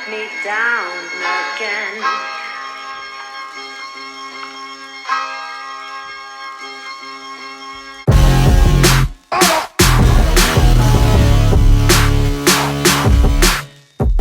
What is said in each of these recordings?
Me down again.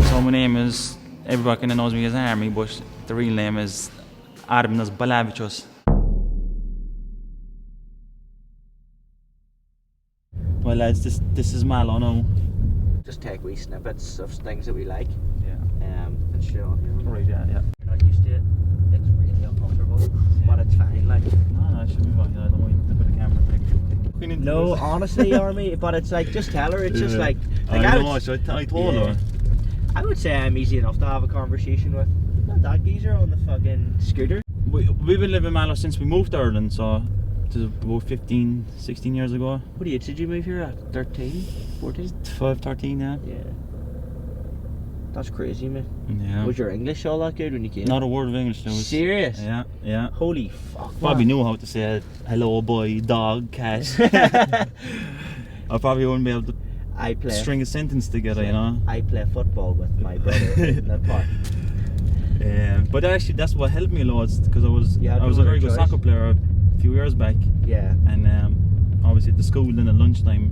So my name is, everybody kind of knows me as Army, but the real name is Arminas Balevicius. Well lads, this is Malo now. Just take wee snippets of things that we like. Yeah. And show them. Right, yeah. You're not used to it. It's really uncomfortable, but it's fine. Like. No, I should be fine. I don't want to put the camera back. No, honestly, Army. But it's like, just tell her. It's just like I know. I told her. I would say I'm easy enough to have a conversation with. Not that geezer on the fucking scooter. We've been living in Mallow since we moved to Ireland, so it was about 15, 16 years ago. What age did you move here at? 13? 14? 12, 13, yeah. Yeah. That's crazy, man. Yeah. Was your English all that good when you came? Not a word of English. There was, serious? Yeah, yeah. Holy fuck. Probably knew how to say hello, boy, dog, cat. I probably wouldn't be able to string a sentence together, you know. I play football with my brother in the park. But actually, that's what helped me loads, because I was a very good soccer player a few years back. Yeah. And obviously at the school then at lunchtime,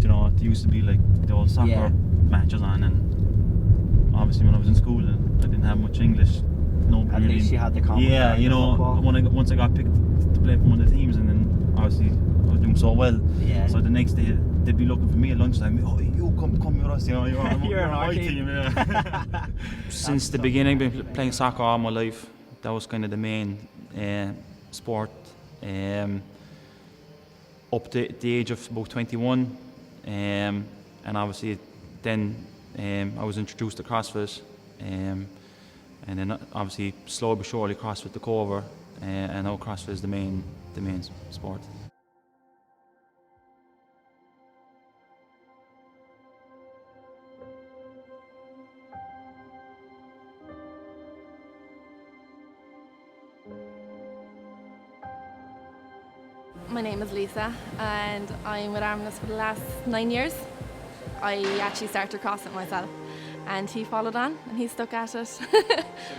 you know, there used to be like the old soccer matches on, and obviously when I was in school and I didn't have much English. Nobody At least you had the common. Yeah, you know, once I got picked to play for one of the teams, and then obviously I was doing so well. Yeah. So the next day they'd be looking for me at lunchtime. Oh, you come with us, you know, you're on my team. Yeah. Since the beginning, been playing soccer all my life. That was kind of the main sport. Up to the age of about 21, and obviously then I was introduced to CrossFit, and then obviously slowly but surely CrossFit took over, and now CrossFit is the main sport. My name is Lisa and I'm with Arminas for the last 9 years. I actually started CrossFit myself and he followed on and he stuck at it.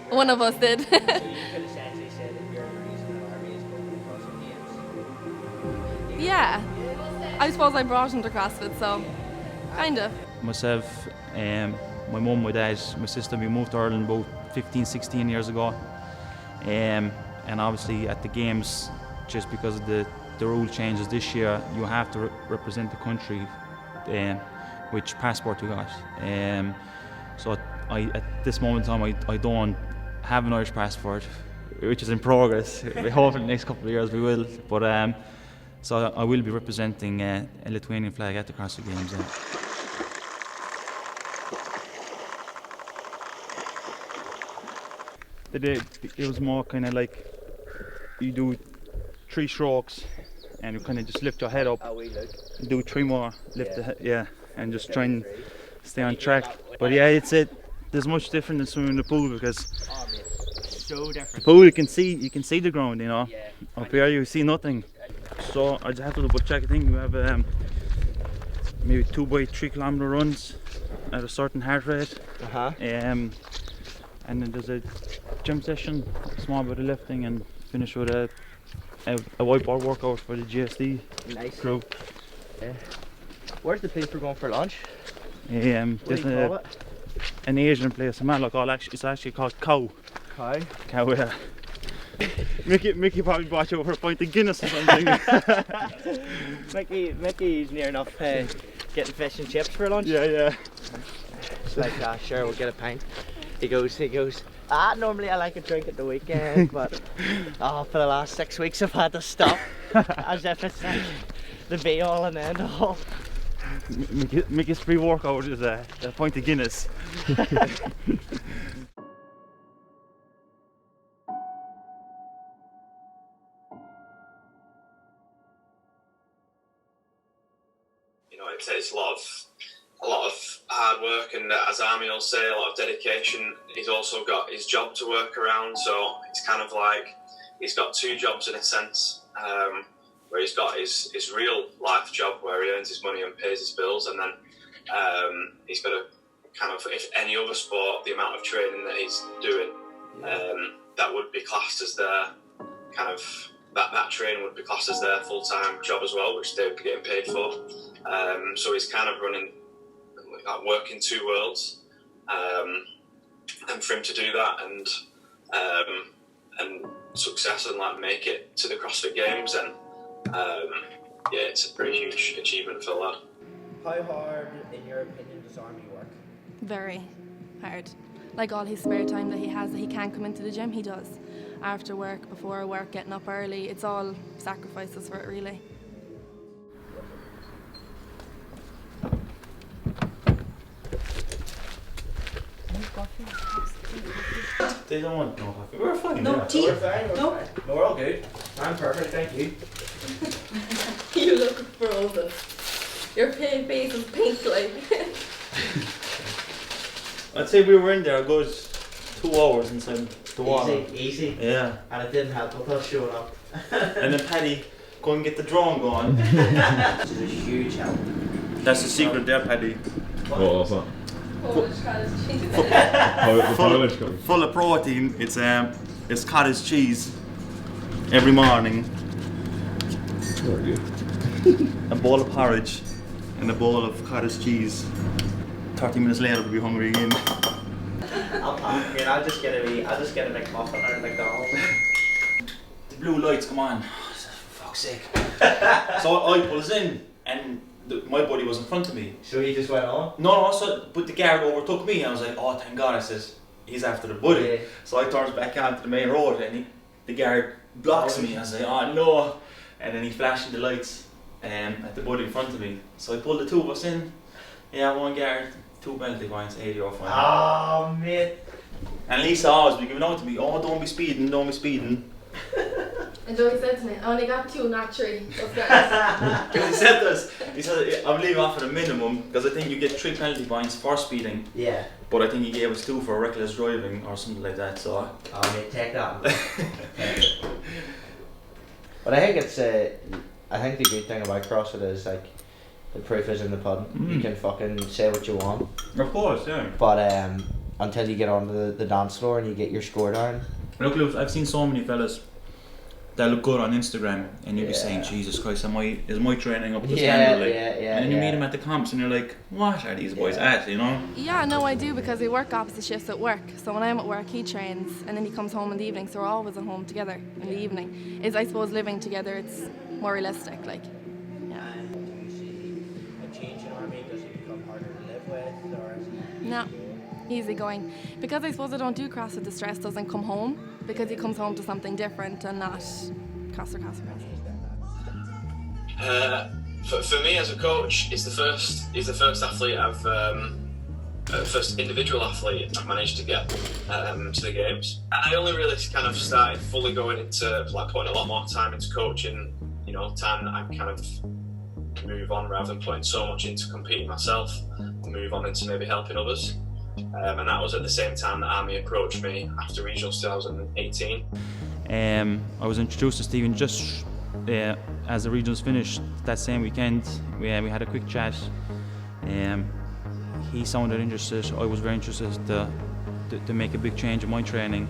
One of us did. So you could essentially say that you're the reason that Army is going to CrossFit Games. Yeah, I suppose I brought him to CrossFit, so kind of. Myself, my mum, my dad, my sister, we moved to Ireland about 15, 16 years ago, and obviously at the games, just because of the rule changes this year, you have to represent the country, which passport you got. So at this moment in time, I don't have an Irish passport, which is in progress. We hope in the next couple of years we will. But so I will be representing a Lithuanian flag at the CrossFit Games. It was more kind of like you do 3 strokes and you kind of just lift your head up, do 3 more, lift the head, and just try and stay on track. But yeah, there's much different than swimming in the pool, because So different. the pool you can see the ground, you know. Up here you see nothing. So I just have to double check. I think we have maybe 2 by 3 kilometer runs at a certain heart rate. And then there's a gym session, a small bit of lifting, and finish with a whiteboard workout for the GSD crew. Yeah. Where's the place we're going for lunch? There's an Asian place in Mallow it's actually called Cow. Cow, yeah. Mickey probably bought you over a pint of Guinness or something. Mickey's near enough getting fish and chips for lunch. Yeah. It's like, sure, we'll get a pint. He goes, normally I like a drink at the weekend, but for the last 6 weeks I've had to stop. As if it's like the be all and end all. Mickey's pre-workout is a pint of Guinness. takes a lot of hard work, and as Army will say, a lot of dedication. He's also got his job to work around, so it's kind of like he's got two jobs in a sense, where he's got his real life job where he earns his money and pays his bills, and then he's got a kind of, if any other sport, the amount of training that he's doing, that would be classed as their kind of, that training would be classed as their full-time job as well, which they would be getting paid for. So he's kind of running, like, working two worlds, and for him to do that and success and like make it to the CrossFit Games, and yeah, it's a pretty huge achievement for the lad. How hard, in your opinion, does Army work? Very hard. Like all his spare time that he has that he can't come into the gym, he does. After work, before work, getting up early, it's all sacrifices for it, really. They don't want no coffee. We're fine. No yeah. tea. We're fine, we're No. fine. No, we're all good. I'm perfect, thank you. You look frozen. Your face is pink, like. I'd say we were in there a good 2 hours inside the water. Easy. Yeah. And it didn't help with us showing up. And then Paddy, go and get the drone going. This is a huge help. That's the secret there, Paddy. What was that? Polish cottage cheese. The Polish guy. Full of protein. It's cottage cheese every morning. Very good. A bowl of porridge and a bowl of cottage cheese. 30 minutes later, we'll be hungry again. I'll pack it. I'll just get a McMuffin out of McDonald's. The blue lights, come on. For fuck's sake. So I pulls in, and my buddy was in front of me. So he just went on? No, but the guard overtook me, and I was like, oh, thank God. I says, he's after the buddy. Yeah. So I turns back onto the main road, and the guard blocks me. I was like, oh no. And then he flashing the lights at the buddy in front of me. So I pulled the two of us in. Yeah, one guard, 2 penalty points, 80 or 5. Oh, mate. And Lisa always be giving out to me, oh, don't be speeding, don't be speeding. And Joey said to me, I only got 2, not 3. That's Because he said this, he said, I'm leaving off at a minimum, because I think you get 3 penalty points for speeding. Yeah. But I think he gave us 2 for reckless driving or something like that, so. Oh, mate, take that. But I think it's I think the good thing about CrossFit is, like, the proof is in the pudding. You can fucking say what you want. Of course, yeah. But until you get onto the dance floor and you get your score down. Look, I've seen so many fellas that look good on Instagram, and you'll be Yeah. saying, Jesus Christ, is my training up to standard? Like, and then you meet them at the comps, and you're like, what are these boys at, you know? Yeah, no, I do, because we work opposite shifts at work. So when I'm at work, he trains, and then he comes home in the evening. So we're always at home together in the evening. Is, I suppose, living together, it's more realistic, like. Yeah. Do you see a change in Army? Does it become harder to live with, or is it No, easy going. Because I suppose I don't do CrossFit, the stress doesn't come home, because he comes home to something different and not CrossFit. For me as a coach, he's the first athlete first individual athlete I've managed to get to the games. And I only really kind of started fully going into, like, putting a lot more time into coaching, you know, time that I kind of move on rather than putting so much into competing myself, move on into maybe helping others. And that was at the same time that Army approached me after Regionals 2018. I was introduced to Stephen just as the regionals finished that same weekend. We had a quick chat. He sounded interested. I was very interested to make a big change in my training.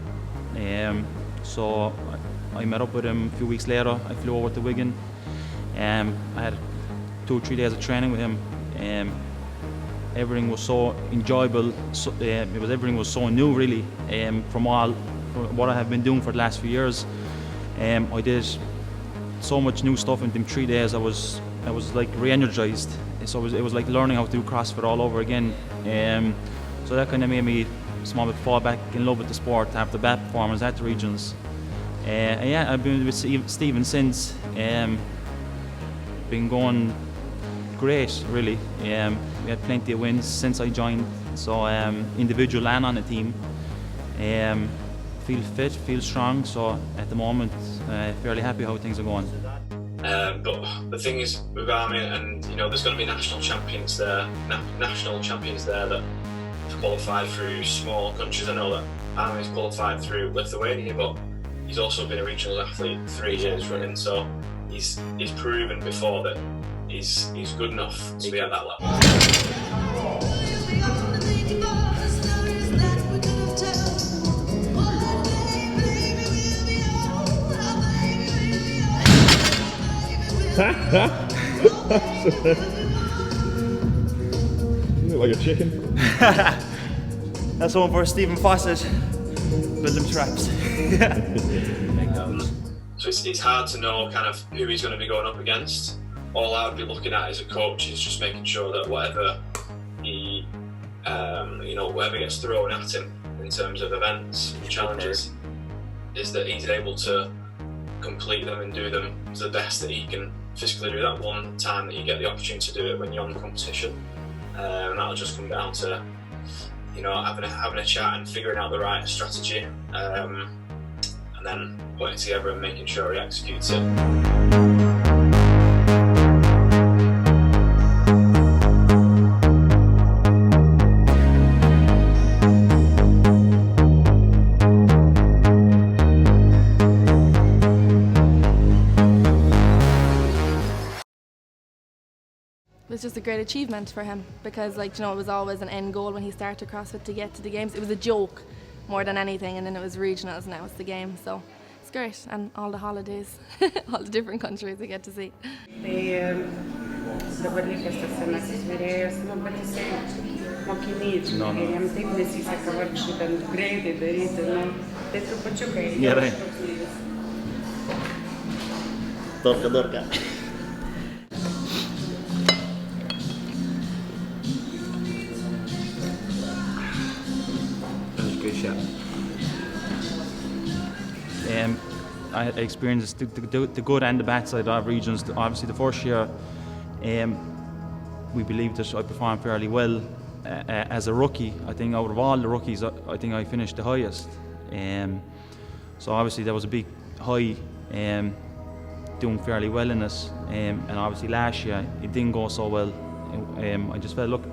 So I met up with him a few weeks later. I flew over to Wigan. I had 2 or 3 days of training with him. Everything was so enjoyable. Everything was so new, really, from what I have been doing for the last few years. I did so much new stuff in them 3 days. I was like re-energized. So it was like learning how to do CrossFit all over again. So that kind of made me small bit fall back in love with the sport after that performance at the regions. And yeah, I've been with Stephen since. Been going great, really. We had plenty of wins since I joined, so individual and on the team. Feel fit, feel strong, so at the moment fairly happy how things are going. But the thing is with Army, and there's going to be national champions there that have qualified through small countries. I know that Army's qualified through Lithuania, but he's also been a regional athlete 3 years running, so he's proven before that he's good enough to be at that level. You look like a chicken. That's one for Stephen Fawcett. Build them traps. So it's hard to know kind of who he's going to be going up against. All I would be looking at as a coach is just making sure that whatever whatever gets thrown at him in terms of events and challenges, is that he's able to complete them and do them to the best that he can physically do. That one time that you get the opportunity to do it when you're on the competition, and that'll just come down to having a chat and figuring out the right strategy, and then putting it together and making sure he executes it. It was just a great achievement for him because, it was always an end goal when he started CrossFit to get to the games. It was a joke more than anything, and then it was regionals, now it's the game. So it's great, and all the holidays, all the different countries we get to see. Dabar likęs tas senasis virėjas, bet jisai mokinys, jam taip nesiseka vargšui ten greitai daryti, tai trupučiukai. Gerai. Dorka. I experienced the good and the bad side of regions. Obviously, the first year, we believed that I performed fairly well as a rookie. I think out of all the rookies, I think I finished the highest. So obviously, there was a big high, doing fairly well in it. And obviously, last year it didn't go so well. I just felt, look,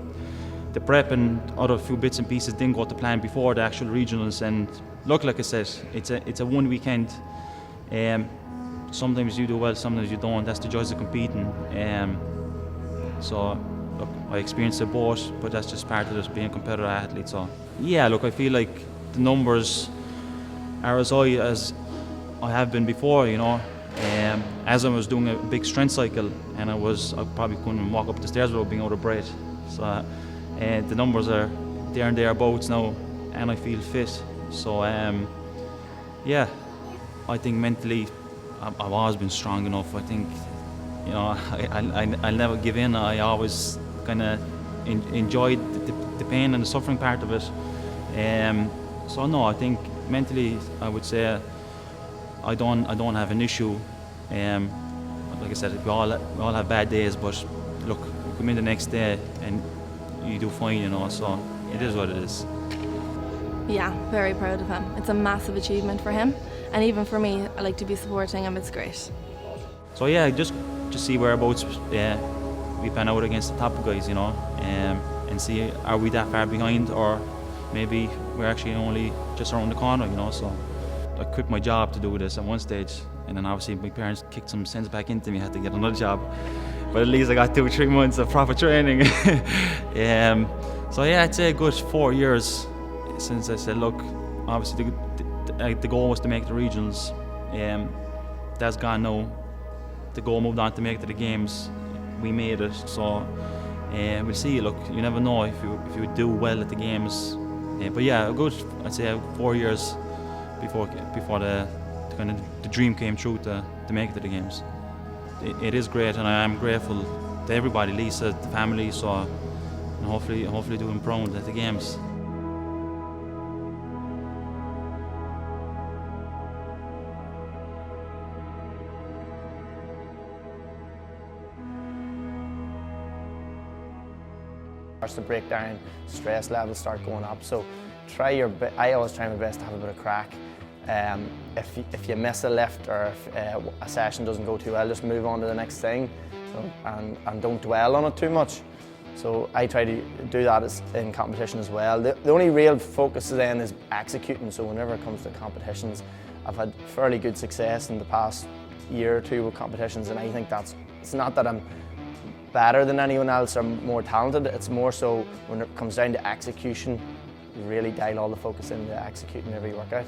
the prep and other few bits and pieces didn't go to plan before the actual regionals. And look, like I said, it's a one weekend. Sometimes you do well, sometimes you don't. That's the joys of competing. So look, I experienced it both, but that's just part of this being a competitive athlete. So yeah, look, I feel like the numbers are as high as I have been before, as I was doing a big strength cycle, and I probably couldn't walk up the stairs without being out of breath. So the numbers are there and thereabouts now, and I feel fit. So yeah, I think mentally I've always been strong enough. I think I'll never give in. I always kind of enjoyed the pain and the suffering part of it. So no, I think mentally I would say I don't have an issue. Like I said, we all have bad days, but look, you come in the next day and you do fine, so it is what it is. Yeah, very proud of him. It's a massive achievement for him, and even for me, I like to be supporting him. It's great. So yeah, just see whereabouts we pan out against the top guys, and see, are we that far behind, or maybe we're actually only just around the corner, So I quit my job to do this at one stage, and then obviously my parents kicked some sense back into me. I had to get another job, but at least I got 2 or 3 months of proper training. So yeah, I'd say a good 4 years since I said, look, obviously the goal was to make the regionals. That's gone now. The goal moved on to make it to the games. We made it, so we'll see. Look, you never know if you do well at the games. But yeah, a good, I'd say 4 years before the kind of the dream came true to make it to the games. It is great, and I am grateful to everybody, Lisa, the family, so and hopefully doing proud at the games. Starts to break down, stress levels start going up. So I always try my best to have a bit of crack, If you miss a lift or if a session doesn't go too well, just move on to the next thing, and don't dwell on it too much. So I try to do that in competition as well. The only real focus then is executing. So whenever it comes to competitions, I've had fairly good success in the past year or two with competitions, and I think it's not that I'm better than anyone else or more talented. It's more so when it comes down to execution, you really dial all the focus into executing every workout.